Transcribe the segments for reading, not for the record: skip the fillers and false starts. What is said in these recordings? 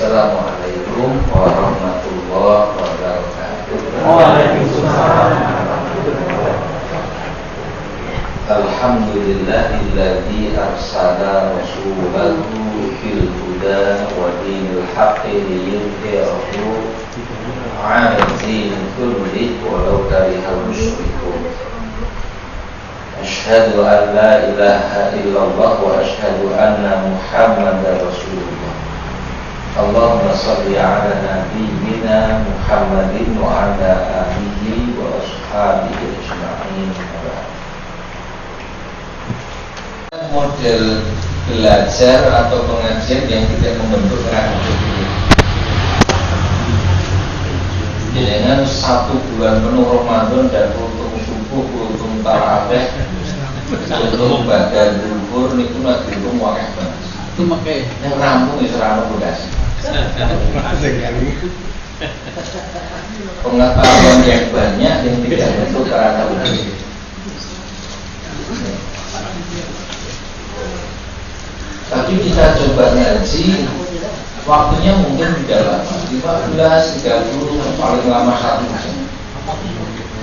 Assalamualaikum warahmatullahi wabarakatuh. Waalaikumsalam. Alhamdulillahilladzi arsala rasulahu bil huda wa dinil haqqi liyudhhirahu 'ala ad-dini kullihi walau karihal musyrikun. Asyhadu an la ilaha illallah wa asyhadu anna Muhammadar Rasulullah. Allahumma shalli ala nabiyyina Muhammadin wa ala alihi wa ashabihi ajma'in. Model belajar atau pengajian yang tidak membentuk kerangka berpikir. Dengan 1 bulan penuh Ramadan dan kultum subuh, kultum tarawih, kultum badan duhur, niku nak kultum wakeh banget. Itu makai yang rampung itu rampung Bekasi. Pengetahuan yang banyak yang tidak bentuk kerangka berpikir. Tapi kita coba ngaji, waktunya mungkin tidak lama, 15, 30, paling lama 1 jam.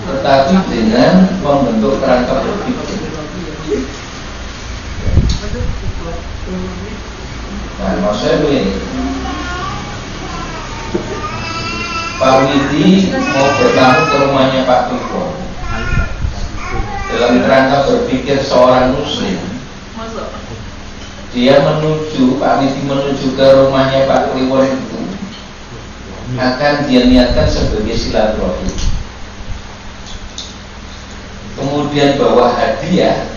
Tetapi dengan membentuk kerangka berpikir. Nah, maksudnya begini, Pak Widi mau bertamu ke rumahnya Pak Tiko. Dalam kerangka berpikir seorang muslim, dia menuju, Pak Widi menuju ke rumahnya Pak Kliwon itu akan dia niatkan sebagai silaturahim. Kemudian bawa hadiah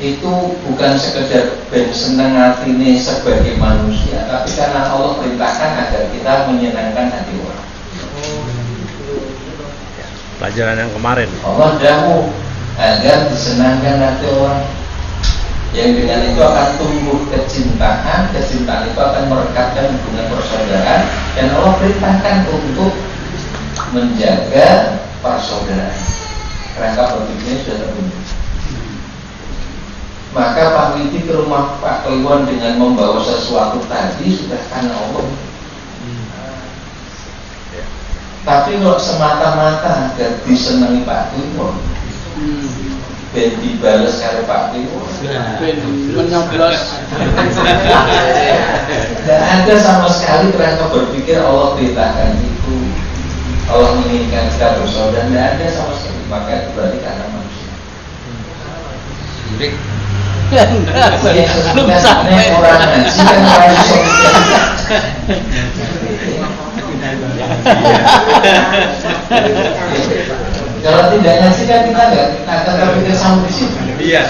itu bukan sekedar ben seneng hatine sebagai manusia, tapi karena Allah perintahkan agar kita menyenangkan hati orang. Pelajaran yang kemarin. Allah dahulu agar disenangkan hati orang. Yang dengan itu akan tumbuh kecintaan, kecintaan itu akan merekatkan hubungan persaudaraan, dan Allah perintahkan untuk menjaga persaudaraan. Kerangka berpikirnya sudah terbentuk. Maka Pak Widi ke rumah Pak Kliwon dengan membawa sesuatu tadi sudah karena Allah. Tapi kalau semata-mata agar disenangi Pak Kliwon, ben dibales karo Pak Kliwon, ben menyoblos. Tidak ada sama sekali kerangka berpikir Allah perintahkan itu, Allah menginginkan kita bersaudara, tidak ada sama sekali. Maka itu berarti karena manusia. Belum sampai orang ngaji kan orang sosial. Kalau tidak ngaji kan kita nggak akan terpikir sampai situ. Iya.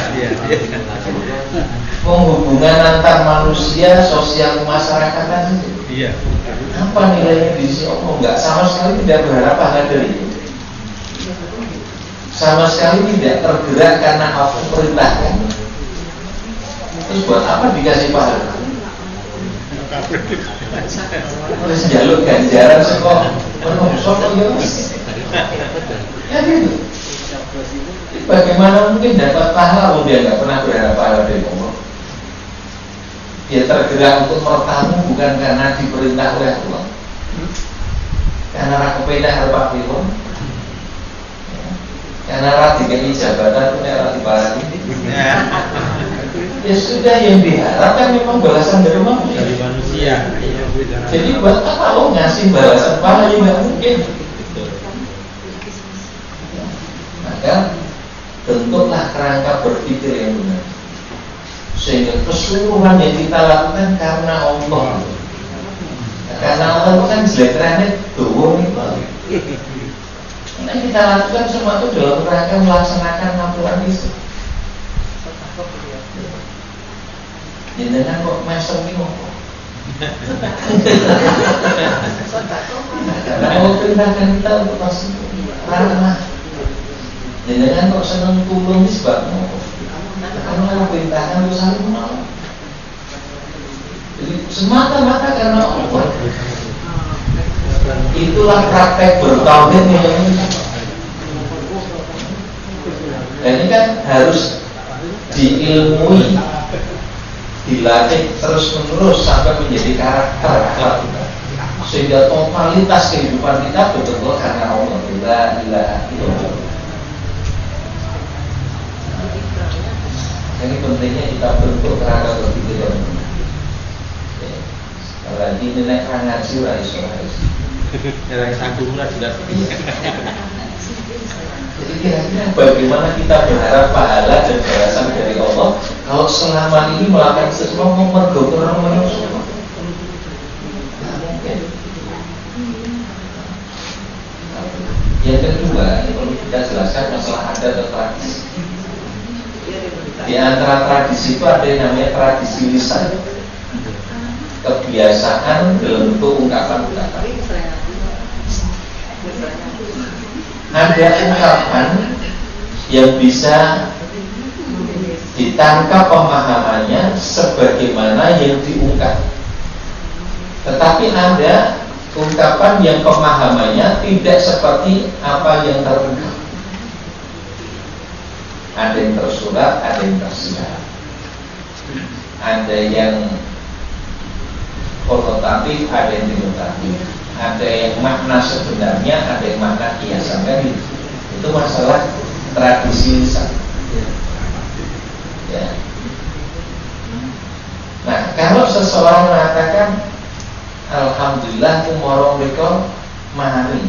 Penghubungan antar manusia, sosial kemasyarakatan itu. Iya. Apa nilainya di sisi Allah? Enggak, sama sekali tidak berharap pahala dari itu. Sama sekali tidak tergerak karena aku perintahkan. Terus buat apa dikasih pahala? Terus jalur ganjaran sekolah menungso ya gitu. Bagaimana mungkin dapat pahala? Dia nggak pernah berharap pahala dari Allah. Dia tergerak untuk bertamu bukan karena diperintah oleh Allah, karena rakyat kepedah harap Kliwon, karena rakyat dikasih jabatan punya rakyat barang ini. Ya sudah, yang diharapkan memang balasan dari manusia. Jadi buat apa lo ngasih balasan pahala yang nggak mungkin? Maka bentuklah kerangka berpikir yang benar, sehingga keseluruhan yang kita lakukan karena Allah. Karena Allah itu kan jeleknya doang itu. Nah, kita lakukan semua itu dalam rangka melaksanakan aturan itu. Jangan kok mesem ini kok. Karena Allah perintahkan kita untuk pasti ramah. Jangan kok seneng tulung ini sebabnya kok. Karena Allah perintahkan untuk saling menolong. Jadi semata-mata karena Allah. Itulah praktek bertauhid yang dan ini kan harus diilmui. dilatih terus menerus sampai menjadi karakter akhlak kita, sehingga totalitas kehidupan kita betul-betul karena Allah. La ilaha illallah. Ini pentingnya kita bentuk kerangka berpikir yang benar. Sekali lagi ini naik ngaji raisa. Yang sanggup lah juga. Jadi kira-kira bagaimana kita berharap pahala dan balasan dari Allah kalau selama ini melakukan sesuatu memergoki orang manusia? Tidak mungkin. Yang kedua, perlu kita jelaskan masalah adat atau tradisi. Di antara tradisi itu ada yang namanya tradisi lisan, kebiasaan dalam bentuk ungkapan-ungkapan. Ada ungkapan yang bisa ditangkap pemahamannya sebagaimana yang diungkap, tetapi ada ungkapan yang pemahamannya tidak seperti apa yang terungkap. Ada yang tersurat, ada yang tersirat, ada yang konotatif, ada yang denotatif, ada yang makna sebenarnya, ada yang makna kiasan. Kan itu masalah tradisi lisan. Ya. Nah, kalau seseorang mengatakan alhamdulillah umurong mereka mari,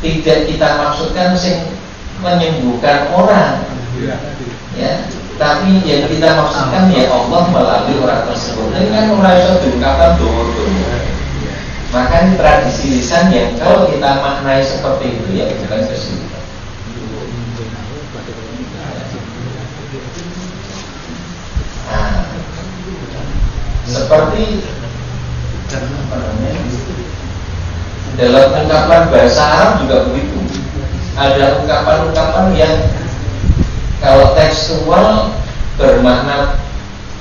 tidak kita maksudkan sing menyembuhkan orang, ya, tapi yang kita maksudkan ya Allah melalui orang tersebut. Ini kan orang itu diungkapkan doa-doa. Maka ini tradisi lisan yang kalau kita maknai seperti itu ya bukan kesulitan. Nah, seperti dalam ungkapan bahasa Arab juga begitu. Ada ungkapan-ungkapan yang kalau tekstual bermakna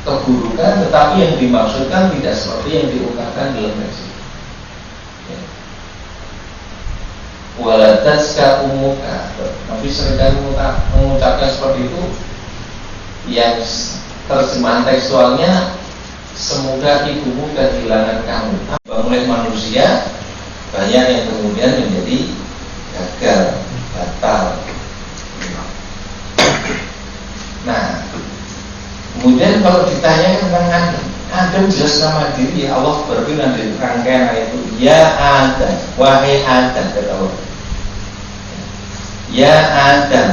keburukan, tetapi yang dimaksudkan tidak seperti yang diungkapkan dalam teks. Waladazka umuka, Nabi seringkali mengucapkan seperti itu. Yang terjemahan tekstualnya, semoga ibumu kehilangan kamu. Oleh manusia banyak yang kemudian menjadi gagal, batal. Nah, kemudian kalau ditanya tentang Adam jelas nama diri, ya Allah berfirman di rangkaian ayat itu, ya Adam, wahai Adam, kata Allah. Ya Adam,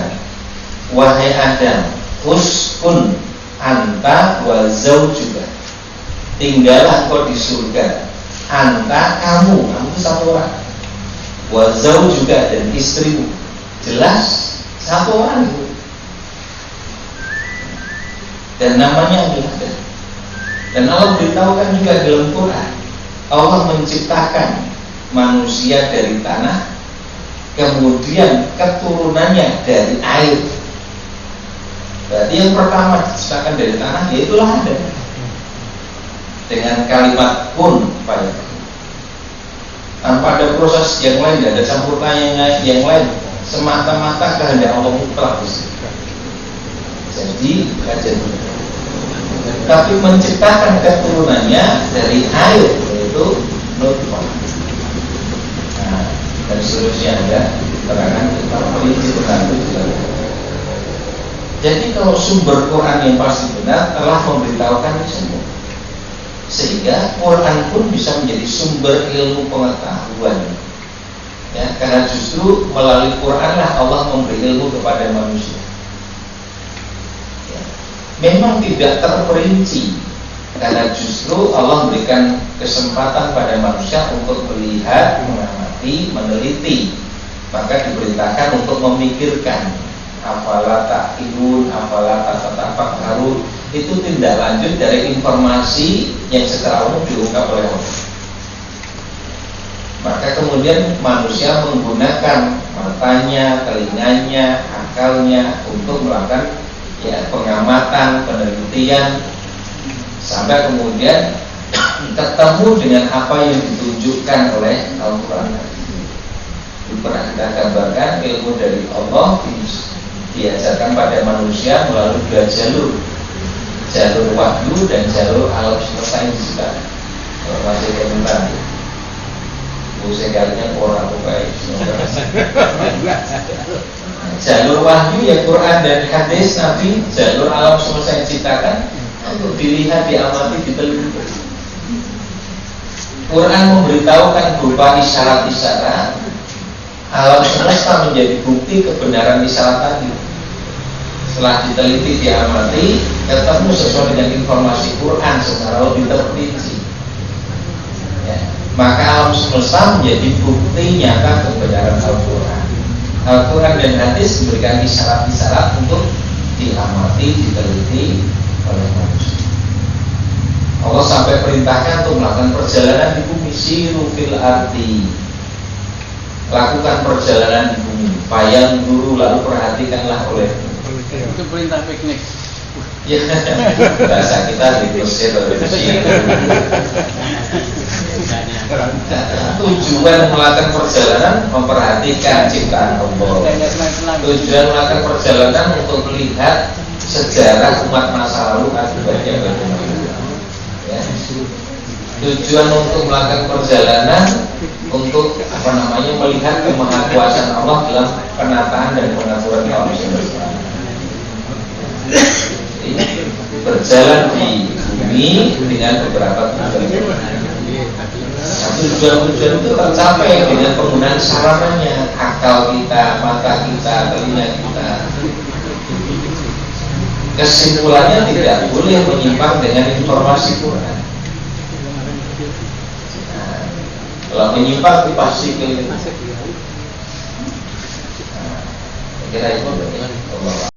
wahai Adam, uskun anta wa zaujuka, tinggallah kau di surga. Anta kamu itu satu orang, wa zaujuka dan istrimu, jelas satu orang itu. Dan namanya adalah Adam. Dan Allah beritahukan juga dalam Quran, Allah menciptakan manusia dari tanah, kemudian keturunannya dari air. Berarti yang pertama diciptakan dari tanah yaitulah Adam. Dengan kalimat kun fayakun, tanpa ada proses yang lain, tidak ada campur tangan yang lain, semata-mata kehendak Allah mutlak. Jadi kajian, tapi menciptakan keturunannya dari air, yaitu nutfah. Nah, dan seterusnya ada keterangan tentang perincian tertentu juga. Jadi kalau sumber Quran yang pasti benar telah memberitahukan ini semua, sehingga Quran pun bisa menjadi sumber ilmu pengetahuan. Ya, karena justru melalui Quran lah Allah memberi ilmu kepada manusia. Memang tidak terperinci, karena justru Allah memberikan kesempatan pada manusia untuk melihat, mengamati, meneliti. Maka diperintahkan untuk memikirkan, afala ta'qilun, afala tatafakkarun. Itu tindak lanjut dari informasi yang secara umum diungkap oleh Allah. Maka kemudian manusia menggunakan matanya, telinganya, akalnya untuk melakukan pengamatan, penelitian, sampai kemudian ketemu dengan apa yang ditunjukkan oleh Al-Quran. Pernah kita gambarkan ilmu dari Allah diajarkan pada manusia melalui dua jalur jalur wahyu dan jalur alam semesta yang disebut masih komentar. Saya kalinya orang baik. Jalur wahyu ya Quran dan hadis Nabi, jalur alam semesta yang diciptakan untuk dilihat, diamati, diteliti. Quran memberitahukan berupa isyarat-isyarat, alam semesta menjadi bukti kebenaran isyarat tadi. Setelah diteliti, diamati, ketemu sesuai dengan informasi Quran secara lebih terperinci. Ya. Maka alam semesta menjadi bukti nyata kebenaran Al-Quran. Al-Quran dan hadis memberikan isyarat-isyarat untuk diamati, diteliti oleh manusia. Allah sampai perintahkan untuk melakukan perjalanan di bumi, siru fil ardi, lakukan perjalanan di bumi, payang dulu lalu perhatikanlah olehmu. Itu perintah piknik. Ya, bahasa kita diusir oleh Mesir. Tujuan melakukan perjalanan memperhatikan ciptaan Allah. Tujuan melakukan perjalanan untuk melihat sejarah umat masa lalu akibatnya bagaimana. Ya. Tujuan untuk melakukan perjalanan untuk melihat kemahakuasaan Allah dalam penataan dan pengaturan alam semesta. Berjalan di bumi dengan beberapa tujuan. Tujuan-tujuan itu tercapai dengan penggunaan sarananya, akal kita, mata kita, telinga kita. Kesimpulannya tidak boleh menyimpang dengan informasi Quran. Nah, kalau menyimpang itu pasti keliru. Kira itu Allah.